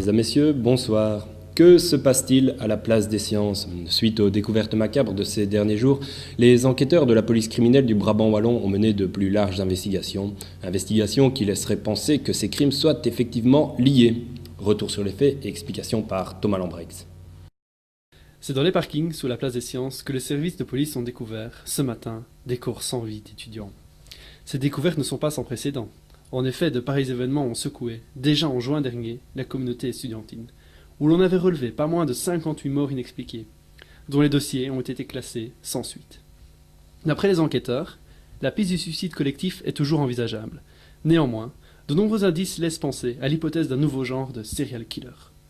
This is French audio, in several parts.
Mesdames, Messieurs, bonsoir. Que se passe-t-il à la place des sciences? Suite aux découvertes macabres de ces derniers jours, les enquêteurs de la police criminelle du Brabant wallon ont mené de plus larges investigations. Investigations qui laisseraient penser que ces crimes soient effectivement liés. Retour sur les faits et explication par Thomas Lambrex. C'est dans les parkings, sous la place des Sciences, que les services de police ont découvert, ce matin, des corps sans vie d'étudiants. Ces découvertes ne sont pas sans précédent. En effet, de pareils événements ont secoué, déjà en juin dernier, la communauté estudiantine, où l'on avait relevé pas moins de 58 morts inexpliquées, dont les dossiers ont été classés sans suite. D'après les enquêteurs, la piste du suicide collectif est toujours envisageable. Néanmoins, de nombreux indices laissent penser à l'hypothèse d'un nouveau genre de serial killer,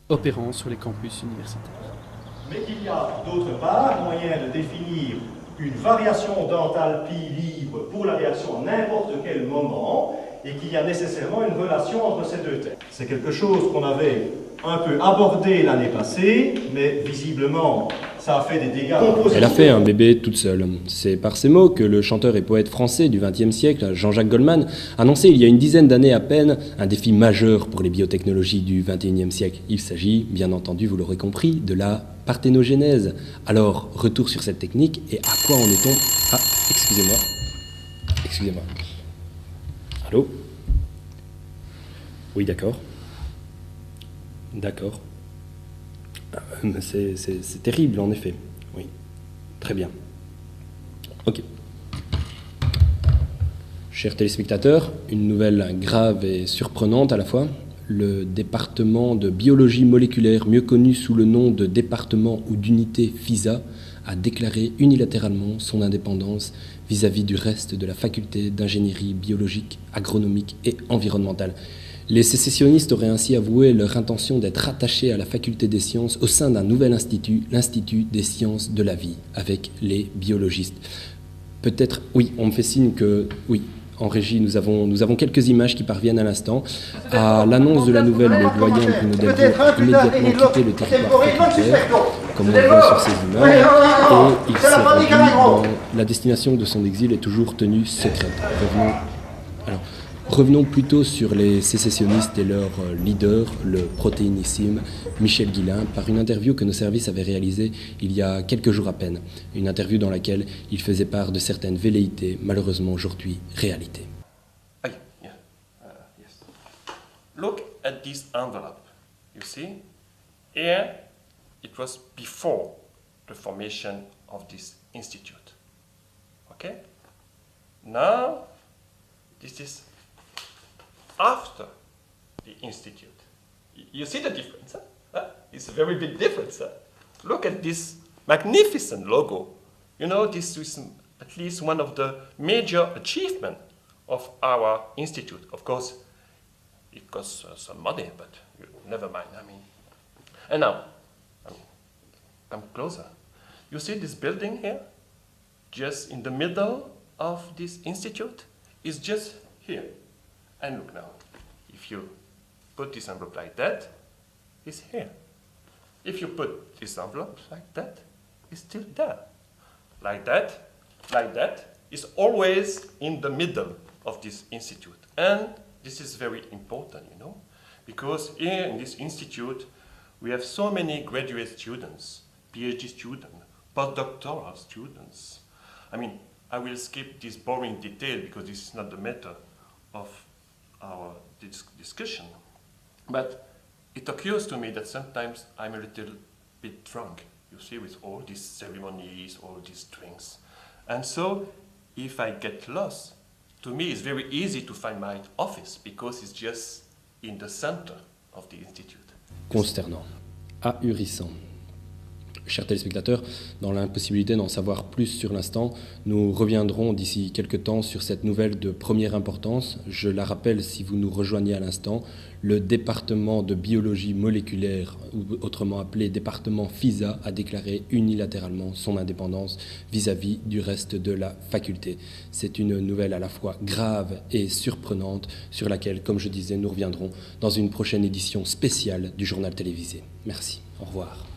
opérant sur les campus universitaires. Mais qu'il y a d'autre part moyen de définir une variation d'enthalpie libre pour la réaction à n'importe quel moment et qu'il y a nécessairement une relation entre ces deux termes. C'est quelque chose qu'on avait un peu abordé l'année passée, mais visiblement ça a fait des dégâts. Elle a fait un bébé toute seule. C'est par ces mots que le chanteur et poète français du XXe siècle, Jean-Jacques Goldman, annonçait il y a une dizaine d'années à peine un défi majeur pour les biotechnologies du XXIe siècle. Il s'agit, bien entendu, vous l'aurez compris, de la parthénogénèse. Alors, retour sur cette technique et à quoi en est-on? Ah, excusez-moi. Allô? Oui, d'accord. D'accord. C'est terrible, en effet. Oui. Très bien. Ok. Chers téléspectateurs, une nouvelle grave et surprenante à la fois. Le département de biologie moléculaire, mieux connu sous le nom de département ou d'unité FISA, a déclaré unilatéralement son indépendance vis-à-vis du reste de la faculté d'ingénierie biologique, agronomique et environnementale. Les sécessionnistes auraient ainsi avoué leur intention d'être rattachés à la faculté des sciences au sein d'un nouvel institut, l'Institut des sciences de la vie, avec les biologistes. Peut-être, oui, on me fait signe que, oui, en régie, nous avons quelques images qui parviennent à l'instant. À l'annonce de la nouvelle, le doyen Bruno Delvaux a immédiatement quitté le territoire facultaire, comme on le voit sur ces images, et il s'est rendu dans la destination de son exil est toujours tenue secrète. Revenons plutôt sur les sécessionnistes et leur leader, le protéinissime Michel Guillain, par une interview que nos services avaient réalisée il y a quelques jours à peine. Une interview dans laquelle il faisait part de certaines velléités, malheureusement aujourd'hui réalité. Yes. Look at this envelope. You see? Here, it was before the formation of this institute. Okay? Now, this is after the institute. You see the difference? Huh? It's a very big difference. Huh? Look at this magnificent logo. You know, this is at least one of the major achievements of our institute. Of course, it costs some money, but never mind. And now, come closer. You see this building here? Just in the middle of this institute? It's just here. And look now, if you put this envelope like that, it's here. If you put this envelope like that, it's still there. Like that, it's always in the middle of this institute. And this is very important, you know, because here in this institute, we have so many graduate students, PhD students, postdoctoral students. I will skip this boring detail because this is not the matter of our discussion, but it occurs to me that sometimes I'm a little bit drunk, you see, with all these ceremonies, all these drinks. And so, if I get lost, to me it's very easy to find my office because it's just in the center of the institute. Consternant, ahurissant. Chers téléspectateurs, dans l'impossibilité d'en savoir plus sur l'instant, nous reviendrons d'ici quelques temps sur cette nouvelle de première importance. Je la rappelle si vous nous rejoignez à l'instant, le département de biologie moléculaire, ou autrement appelé département FISA, a déclaré unilatéralement son indépendance vis-à-vis du reste de la faculté. C'est une nouvelle à la fois grave et surprenante sur laquelle, comme je disais, nous reviendrons dans une prochaine édition spéciale du journal télévisé. Merci, au revoir.